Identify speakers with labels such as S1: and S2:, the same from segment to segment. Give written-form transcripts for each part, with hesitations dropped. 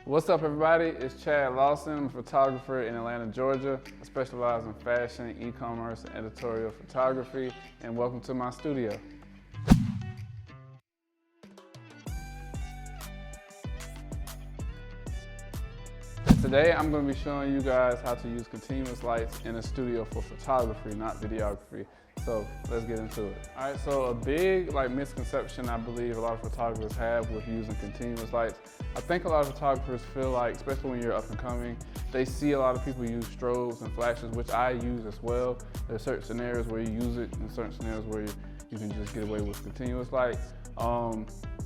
S1: What's up, everybody? It's Chad Lawson, I'm a photographer in Atlanta, Georgia. I specialize in fashion, e-commerce, and editorial photography, and welcome to my studio. Today, I'm going to be showing you guys how to use continuous lights in a studio for photography, not videography. So let's get into it. All right, so a big misconception I believe a lot of photographers have with using continuous lights. I think a lot of photographers feel like, especially when you're up and coming, they see a lot of people use strobes and flashes, which I use as well. There's certain scenarios where you use it and certain scenarios where you can just get away with continuous lights.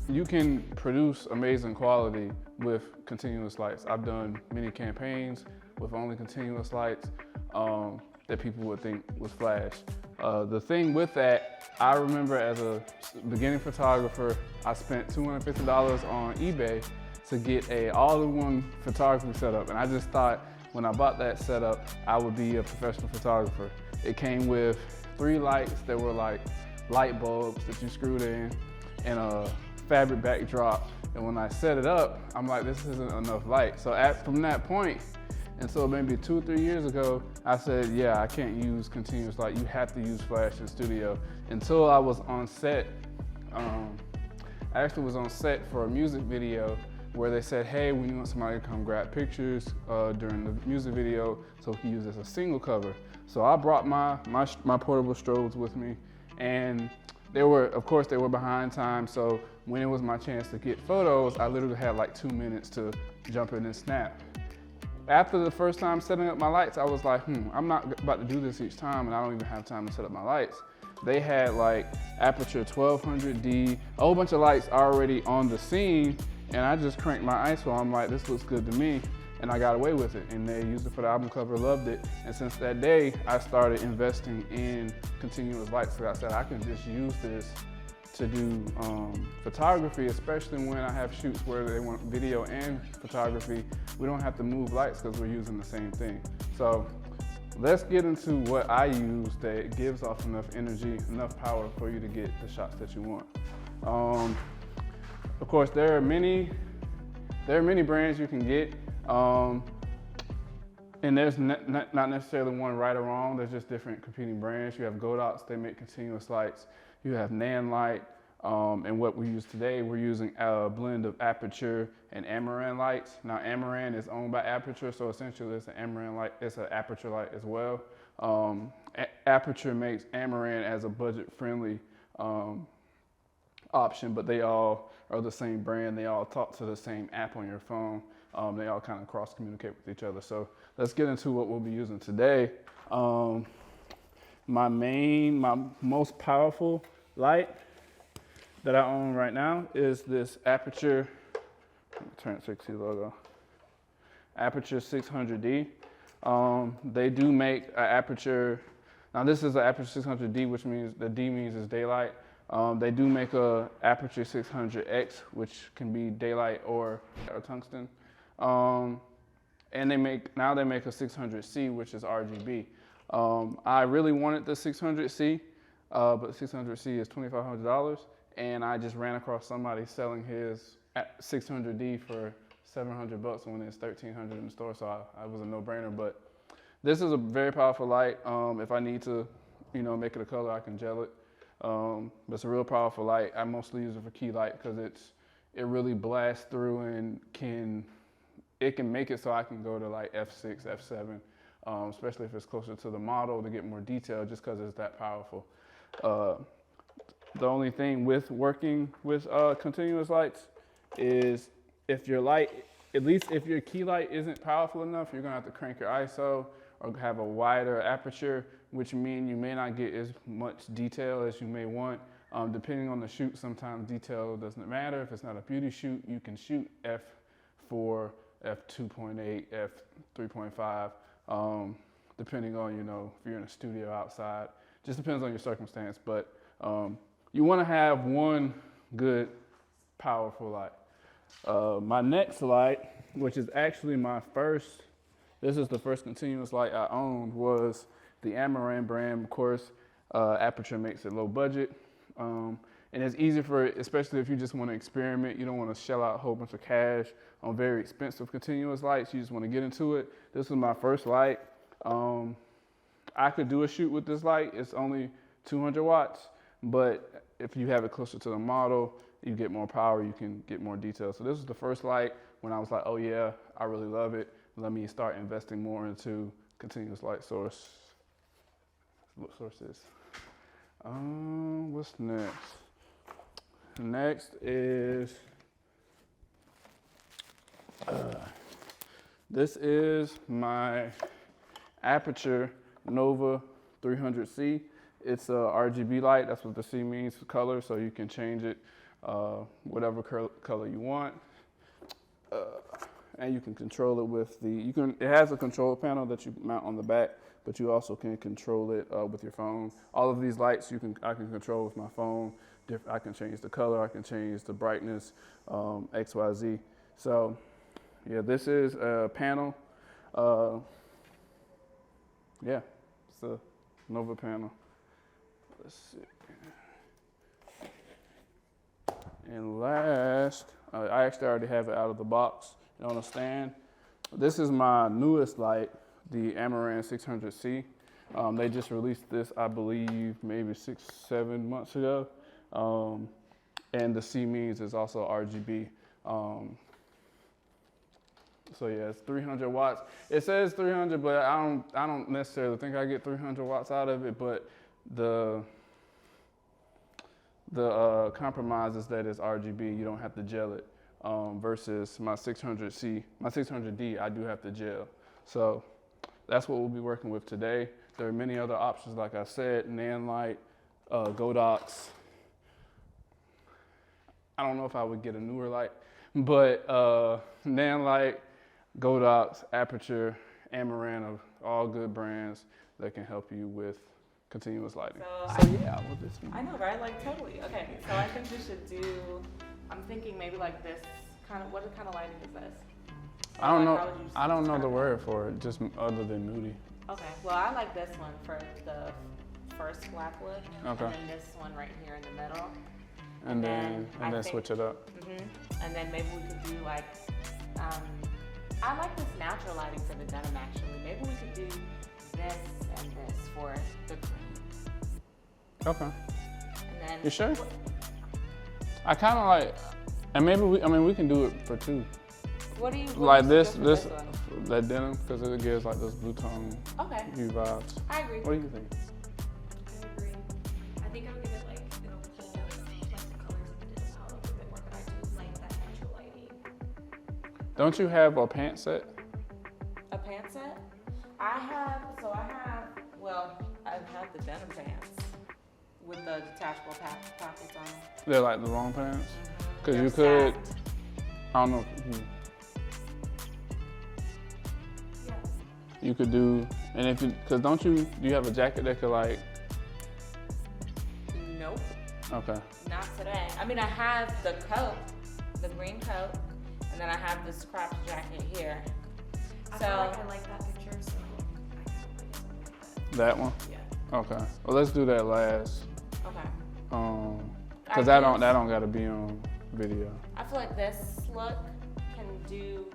S1: You can produce amazing quality with continuous lights. I've done many campaigns with only continuous lights that people would think was flash. The thing with that, I remember as a beginning photographer, I spent $250 on eBay to get a all-in-one photography setup. And I just thought when I bought that setup, I would be a professional photographer. It came with 3 lights that were like light bulbs that you screwed in and a fabric backdrop. And when I set it up, I'm like, this isn't enough light. So from that point, and so maybe 2 or 3 years ago, I said, yeah, I can't use continuous light. You have to use flash in studio. Until I was on set, I actually was on set for a music video where they said, hey, we want somebody to come grab pictures during the music video so we can use it as a single cover. So I brought my portable strobes with me, and of course they were behind time. So when it was my chance to get photos, I literally had like 2 minutes to jump in and snap. After the first time setting up my lights, I was like, I'm not about to do this each time, and I don't even have time to set up my lights. They had like aperture 1200D, a whole bunch of lights already on the scene, and I just cranked my ISO. I'm like, this looks good to me, and I got away with it. And they used it for the album cover, loved it. And since that day, I started investing in continuous lights. So I said, I can just use this to do photography, especially when I have shoots where they want video and photography. We don't have to move lights because we're using the same thing. So let's get into what I use that gives off enough energy, enough power for you to get the shots that you want. Of course, there are many brands you can get, and there's not necessarily one right or wrong. There's just different competing brands. You have Godox, they make continuous lights. You have Nanlite, and what we use today, we're using a blend of Aperture and Amaran lights. Now, Amaran is owned by Aperture, so essentially it's an Amaran light, it's an Aperture light as well. Aperture makes Amaran as a budget-friendly option, but they all are the same brand. They all talk to the same app on your phone. They all kind of cross-communicate with each other. So let's get into what we'll be using today. My most powerful light that I own right now is this Aperture, turn 60 logo, Aperture 600D. They do make an Aperture, now this is an Aperture 600D, which means the D means it's daylight. They do make a Aperture 600X, which can be daylight or tungsten. And they make a 600C, which is RGB. I really wanted the 600C, but the 600C is $2,500, and I just ran across somebody selling his 600D for $700 when it's $1,300 in the store, so I was a no-brainer. But this is a very powerful light. If I need to, make it a color, I can gel it. But it's a real powerful light. I mostly use it for key light because it really blasts through and can make it so I can go to like F6, F7. Especially if it's closer to the model to get more detail, just because it's that powerful. The only thing with working with continuous lights is if your light, at least if your key light isn't powerful enough, you're gonna have to crank your ISO or have a wider aperture, which means you may not get as much detail as you may want. Depending on the shoot, sometimes detail doesn't matter. If it's not a beauty shoot, you can shoot f4, f2.8, f3.5. Depending on, if you're in a studio outside, just depends on your circumstance, but you want to have one good, powerful light. My next light, which is actually this is the first continuous light I owned, was the Amaran brand. Of course, Aperture makes it low budget, And it's easy for, especially if you just want to experiment, you don't want to shell out a whole bunch of cash on very expensive continuous lights, you just want to get into it. This was my first light. I could do a shoot with this light. It's only 200 watts, but if you have it closer to the model, you get more power, you can get more detail. So this was the first light when I was like, oh yeah, I really love it. Let me start investing more into continuous light source. What source is? What's next? Next is, this is my Aperture Nova 300C. It's a RGB light. That's what the C means for color, so you can change it whatever color you want. And you can control it with it has a control panel that you mount on the back, but you also can control it with your phone. All of these lights I can control with my phone. I can change the color, I can change the brightness, X, Y, Z. So yeah, this is a panel. Yeah, it's a Nova panel. Let's see. And last, I actually already have it out of the box on a stand. This is my newest light, the Amaran 600C. They just released this, I believe, maybe 6-7 months ago. And the C means is also RGB. So yeah, it's 300 watts. It says 300, but I don't necessarily think I get 300 watts out of it. But the compromise is that it's RGB. You don't have to gel it. Versus my 600C, my 600D, I do have to gel. So that's what we'll be working with today. There are many other options, like I said, Nan light, Godox. I don't know if I would get a newer light, but Nan light, Godox, Aperture, Amaran are all good brands that can help you with continuous lighting. So yeah, what this mean?
S2: I know, right? Like totally. Okay, so I think we should do. I'm thinking maybe like this kind of. What kind of lighting is this?
S1: I don't know. I don't know the word for it, just other than nudie.
S2: Okay. Well, I like this one for the first blackwood.
S1: Okay.
S2: And then this one right here in the middle.
S1: And then switch it up.
S2: And then maybe we could do like, I like this natural lighting for the denim actually. Maybe we could do this and this for the green.
S1: Okay.
S2: And then.
S1: You sure? I kind of like, and maybe we can do it for two.
S2: What do you
S1: like this that denim, because it gives like those blue tone view vibes.
S2: I agree.
S1: What do you think?
S3: I agree. I think I would give it like it'll hold like the colors of the denim out a little bit more, but I do like that natural lighting.
S1: Don't you have a pant set?
S2: A pant set? I have the denim pants with the detachable pockets on them.
S1: They're like the long pants? Because you could, I don't know.
S3: Yeah.
S1: You could do, and if because do you have a jacket that could like?
S2: Nope.
S1: Okay.
S2: Not today. I mean, I have the coat, the green coat, and then I have this crop jacket here.
S3: I feel like I like that picture, so I kind of like something like that.
S1: That one?
S3: Yeah.
S1: Okay. Well, let's do that last.
S2: Okay.
S1: Because that don't gotta be on video.
S2: I feel like this look can do.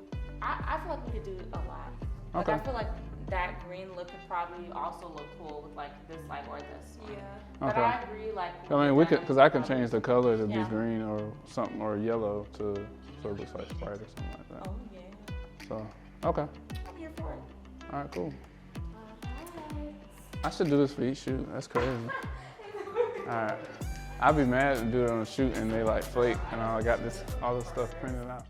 S2: I feel like we could do a lot. Like
S1: Okay.
S2: I feel like that green look could probably also look cool with like this light or this one.
S3: Yeah.
S2: But
S1: Okay.
S2: I agree, like.
S1: I mean, we could, because I can change the color to be
S2: Yeah.
S1: green or something, or yellow so it looks like Sprite or something like that.
S2: Oh yeah.
S1: So, okay.
S2: I'm here for it.
S1: All right, cool.
S2: Alright.
S1: I should do this for each shoot. That's crazy. All right. I'd be mad to do it on a shoot and they like flake and I got all this stuff printed out.